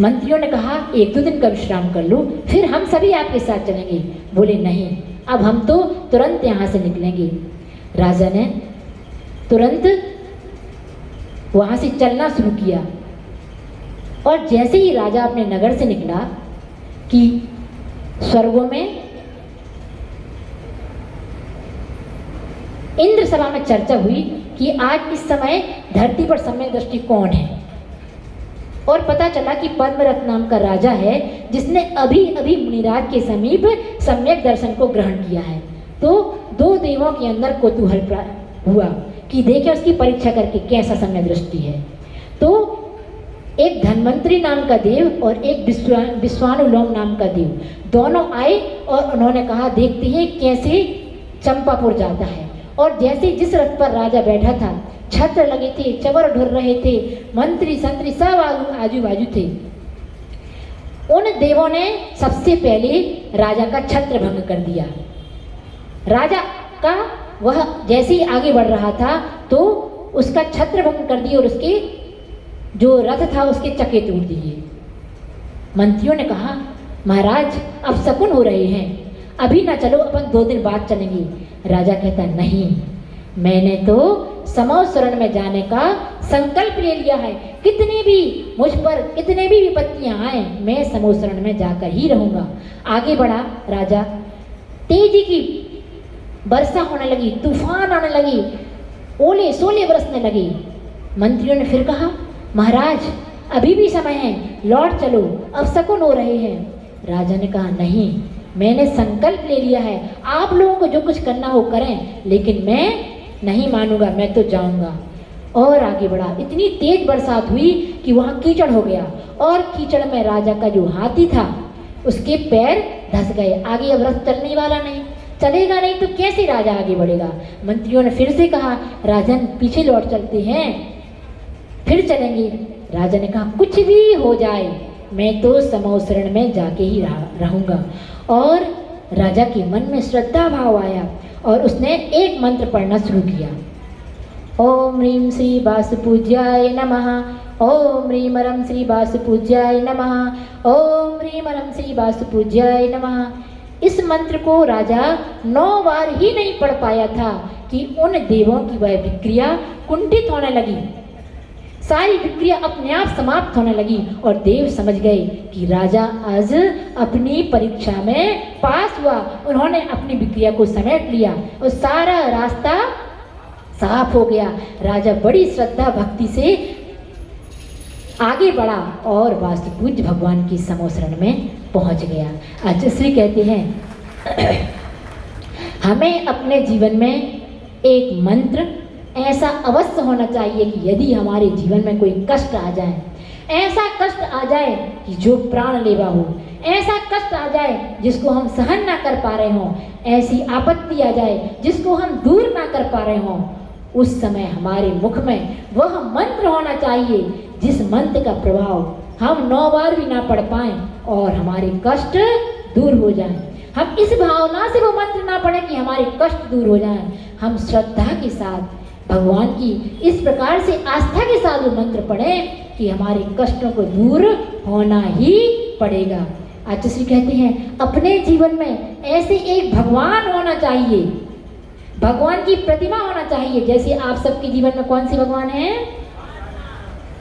Speaker 2: मंत्रियों ने कहा 1-2 दिन का विश्राम कर लो, फिर हम सभी आपके साथ चलेंगे। बोले नहीं, अब हम तो तुरंत यहाँ से निकलेंगे। राजा ने तुरंत वहाँ से चलना शुरू किया और जैसे ही राजा अपने नगर से निकला कि स्वर्गों में इंद्र सभा में चर्चा हुई कि आज इस समय धरती पर सम्यक दृष्टि कौन है, और पता चला कि पद्मरथ नाम का राजा है जिसने अभी अभी मुनिराज के समीप सम्यक दर्शन को ग्रहण किया है। तो 2 देवों के अंदर कौतूहल हुआ कि देखे उसकी परीक्षा करके कैसा सम्यक दृष्टि है। तो एक धन्वंतरी नाम का देव और एक विश्वानुलोम नाम का देव, दोनों आए और उन्होंने कहा देखते हैं कैसे चंपापुर जाता है। और जैसे जिस रथ पर राजा बैठा था, छत्र लगे थे, चवर ढुर रहे थे, मंत्री संतरी सब आजू बाजू थे। उन देवों ने सबसे पहले राजा का छत्र भंग कर दिया। राजा का वह जैसे ही आगे बढ़ रहा था तो उसका छत्र भंग कर दिया और उसके जो रथ था उसके चक्के तोड़ दिए। मंत्रियों ने कहा महाराज अब शकुन हो रहे हैं, अभी ना चलो, अपन 2 दिन बाद चलेंगे। राजा कहता नहीं, मैंने तो समो शरण में जाने का संकल्प ले लिया है। कितनी भी मुझ पर कितने भी विपत्तियां आए, मैं समो शरण में जाकर ही रहूंगा। आगे बढ़ा राजा, तेजी की वर्षा होने लगी, तूफान आने लगी, ओले सोले बरसने लगे। मंत्रियों ने फिर कहा महाराज अभी भी समय है, लौट चलो, अब शकुन हो रहे हैं। राजा ने कहा नहीं, मैंने संकल्प ले लिया है, आप लोगों को जो कुछ करना हो करें, लेकिन मैं नहीं मानूंगा, मैं तो जाऊंगा। और आगे बढ़ा, इतनी तेज बरसात हुई कि वहाँ कीचड़ हो गया और कीचड़ में राजा का जो हाथी था उसके पैर धंस गए। आगे अब रथ चलने वाला नहीं, चलेगा नहीं तो कैसे राजा आगे बढ़ेगा। मंत्रियों ने फिर से कहा राजन पीछे लौट चलते हैं, फिर चलेंगे। राजा ने कहा कुछ भी हो जाए, मैं तो समो शरण में जाके ही रहूंगा। और राजा के मन में श्रद्धा भाव आया और उसने एक मंत्र पढ़ना शुरू किया। ओम ह्रीं श्री वासुपूज्याय नमः, ओम ह्रीं रं श्री वासुपूज्याय नमः, ओम ह्रीं रं श्री वासुपूज्याय नमः। इस मंत्र को राजा 9 बार ही नहीं पढ़ पाया था कि उन देवों की वह विक्रिया कुंठित होने लगी, सारी विक्रिया अपने आप समाप्त होने लगी और देव समझ गए कि राजा आज अपनी परीक्षा में पास हुआ। उन्होंने अपनी विक्रिया को समेट लिया और सारा रास्ता साफ हो गया। राजा बड़ी श्रद्धा भक्ति से आगे बढ़ा और वासुपूज्य भगवान की समो शरण में पहुंच गया। आज श्री कहते हैं हमें अपने जीवन में एक मंत्र ऐसा अवश्य होना चाहिए कि यदि हमारे जीवन में कोई कष्ट आ जाए, ऐसा कष्ट आ जाए कि जो प्राण लेवा हो, ऐसा कष्ट आ जाए जिसको हम सहन ना कर पा रहे हों, ऐसी आपत्ति आ जाए जिसको हम दूर ना कर पा रहे हों, उस समय हमारे मुख में वह मंत्र होना चाहिए जिस मंत्र का प्रभाव हम 9 बार भी ना पढ़ पाएं और हमारे कष्ट दूर हो जाएं। हम इस भावना से वो मंत्र ना पढ़ें कि हमारे कष्ट दूर हो जाएं, हम श्रद्धा के साथ भगवान की इस प्रकार से आस्था के साथ वो मंत्र पढ़ें कि हमारे कष्टों को दूर होना ही पड़ेगा। आचार्य श्री कहते हैं अपने जीवन में ऐसे एक भगवान होना चाहिए, भगवान की प्रतिमा होना चाहिए। जैसे आप सबके जीवन में कौन सी भगवान है?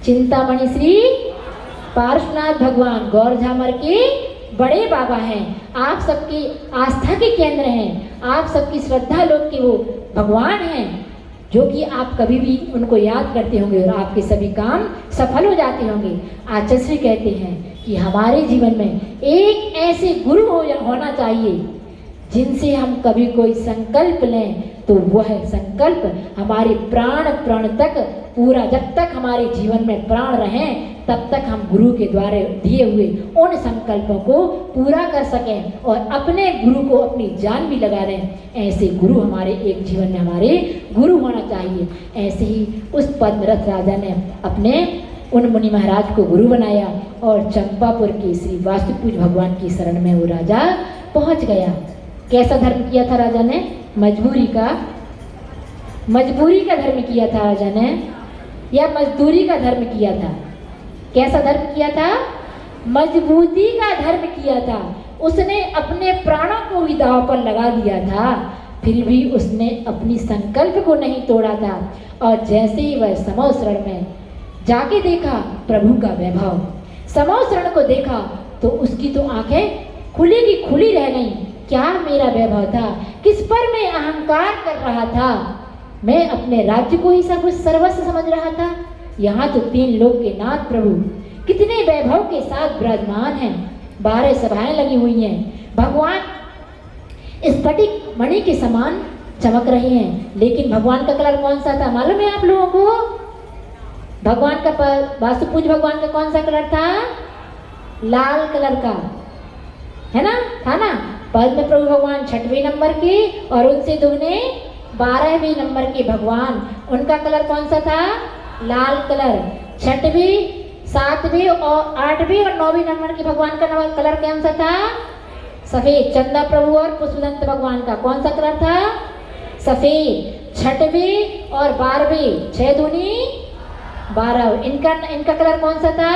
Speaker 2: चिंतामणि श्री पार्श्वनाथ भगवान गौर झामर के बड़े बाबा हैं, आप सबकी आस्था के केंद्र हैं, आप सबकी श्रद्धा लोग के वो भगवान हैं जो कि आप कभी भी उनको याद करते होंगे और आपके सभी काम सफल हो जाते होंगे। आचार्य श्री कहते हैं कि हमारे जीवन में एक ऐसे गुरु होना चाहिए जिनसे हम कभी कोई संकल्प लें तो वह संकल्प हमारे प्राण तक पूरा, जब तक हमारे जीवन में प्राण रहें तब तक हम गुरु के द्वारा दिए हुए उन संकल्पों को पूरा कर सकें और अपने गुरु को अपनी जान भी लगा दें। ऐसे गुरु हमारे एक जीवन में हमारे गुरु होना चाहिए। ऐसे ही उस पद्मरथ राजा ने अपने उन मुनि महाराज को गुरु बनाया और चंपापुर के श्री वासुपूज्य भगवान की शरण में वो राजा पहुंच गया। कैसा धर्म किया था राजा ने? मजबूरी का धर्म किया था राजा ने, या मजदूरी का धर्म किया था? कैसा धर्म किया था? मजबूती का धर्म किया था, उसने अपने प्राणों को भी दांव पर लगा दिया था, फिर भी उसने अपनी संकल्प को नहीं तोड़ा था। और जैसे ही वह समो शरण में जाके देखा प्रभु का वैभव, समो शरण को देखा तो उसकी तो आंखें खुली की खुली रह गई। क्या मेरा वैभव था, किस पर मैं अहंकार कर रहा था, मैं अपने राज्य को ही सब कुछ सर्वस्व समझ रहा था। यहाँ तो 3 लोक के नाथ प्रभु कितने वैभव के साथ विराजमान हैं, 12 सभाएं लगी हुई हैं, भगवान स्फटिक मणि के समान चमक रहे हैं। लेकिन भगवान का कलर कौन सा था मालूम है आप लोगों को? भगवान का वास्तुपूज भगवान का कौन सा कलर था? लाल कलर का, है ना, था ना। पद्म प्रभु भगवान 6वें नंबर के और उनसे दुगने 12वें नंबर के भगवान, उनका कलर कौन सा था? लाल कलर। 6वें 7वें और 8वें और 9वें नंबर के भगवान का कलर कौन सा था? सफेद। चंदा प्रभु और पुष्पदंत भगवान का कौन सा कलर था? सफेद। 6वें और 12वें, 6 दूनी 12, इनका कलर कौन सा था?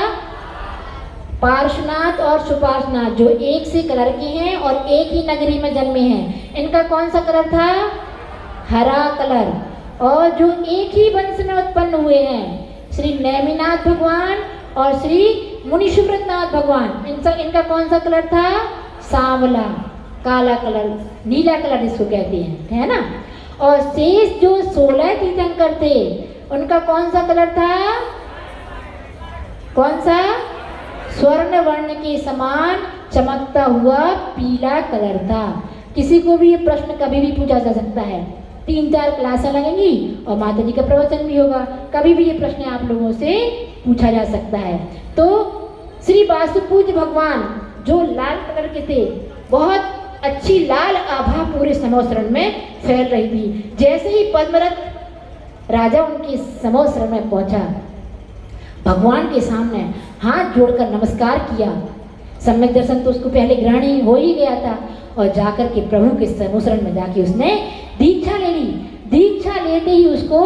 Speaker 2: पार्श्वनाथ और सुपार्श्वनाथ, जो एक से कलर के हैं और एक ही नगरी में जन्मे हैं, इनका कौन सा कलर था? हरा कलर। और जो एक ही वंश में उत्पन्न हुए हैं, श्री नेमिनाथ भगवान और श्री मुनि सुब्रतनाथ भगवान, इनका कौन सा कलर था? सांवला, काला कलर, नीला कलर इसको कहते हैं, है ना। और शेष जो 16 तीर्थंकर थे, उनका कौन सा कलर था? कौन सा? स्वर्ण वर्ण के समान चमकता हुआ पीला कलर था। किसी को भी ये प्रश्न कभी भी पूछा जा सकता है, 3-4 क्लासें लगेंगी और माता जी का प्रवचन भी होगा, कभी भी ये प्रश्न आप लोगों से पूछा जा सकता है। तो श्री वास्तुपूज भगवान जो लाल कलर के थे, बहुत अच्छी लाल आभा पूरे समोसरण में फैल रही थी। जैसे ही पद्मरथ राजा उनके समोसरण में पहुंचा, भगवान के सामने हाथ जोड़कर नमस्कार किया। सम्यक दर्शन तो उसको पहले ग्रहण ही हो ही गया था, और जाकर के प्रभु के समोसरण में जाके उसने दीक्षा ले ली। दीक्षा लेते ही उसको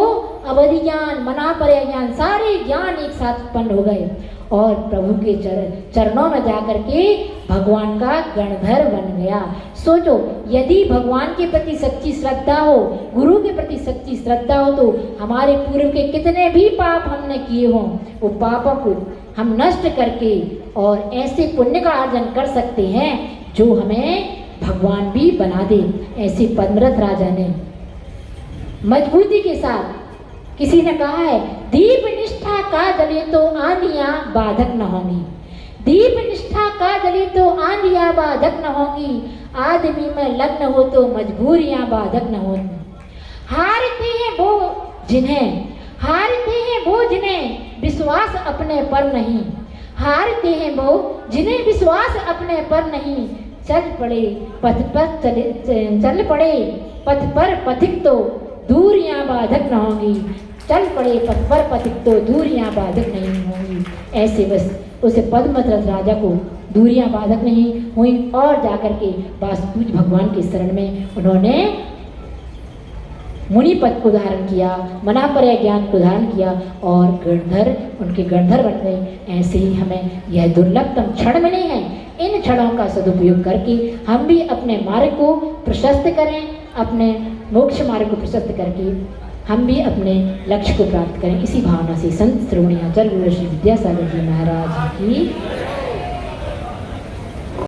Speaker 2: अवधि ज्ञान, मनापरय ज्ञान, सारे ज्ञान एक साथ उत्पन्न हो गए और प्रभु के चरणों में जाकर के भगवान का गणधर बन गया। सोचो, यदि भगवान के प्रति सच्ची श्रद्धा हो, गुरु के प्रति सच्ची श्रद्धा हो, तो हमारे पूर्व के कितने भी पाप हमने किए हों, वो पापों को हम नष्ट करके और ऐसे पुण्य का अर्जन कर सकते हैं जो हमें भगवान भी बना दे। ऐसे पद्मरथ राजा ने मजबूती के साथ, किसी ने कहा है, दीप निष्ठा का जले तो आंधियां बाधक न होंगी, दीप निष्ठा का जले तो आंधियां बाधक न होंगी, आदमी में लग्न हो तो मजबूरियां बाधक न होंगी। हारते हैं वो जिन्हें, हारते हैं वो जिन्हें विश्वास अपने पर नहीं, हारते हैं वो जिन्हें विश्वास अपने पर नहीं, चल पड़े पथ पर चल पड़े पथ पर पथिक तो दूरियां बाधक न होंगी, चल पड़े पथ पर पथिक तो दूरियां बाधक नहीं होंगी। ऐसे बस उसे पद्मरथ राजा को दूरियां बाधक नहीं हुई और जाकर के वास्तुपूज भगवान के शरण में उन्होंने मुनि पद को धारण किया, मनापरय ज्ञान को धारण किया और गणधर, उनके गणधर बन गए। ऐसे ही हमें यह दुर्लभतम क्षण मिले हैं, इन क्षणों का सदुपयोग करके हम भी अपने मार्ग को प्रशस्त करें, अपने मोक्ष मार्ग को प्रशस्त करके हम भी अपने लक्ष्य को प्राप्त करें। इसी भावना से संत श्रोमणी आचार्य गुरु श्री विद्यासागर जी महाराज की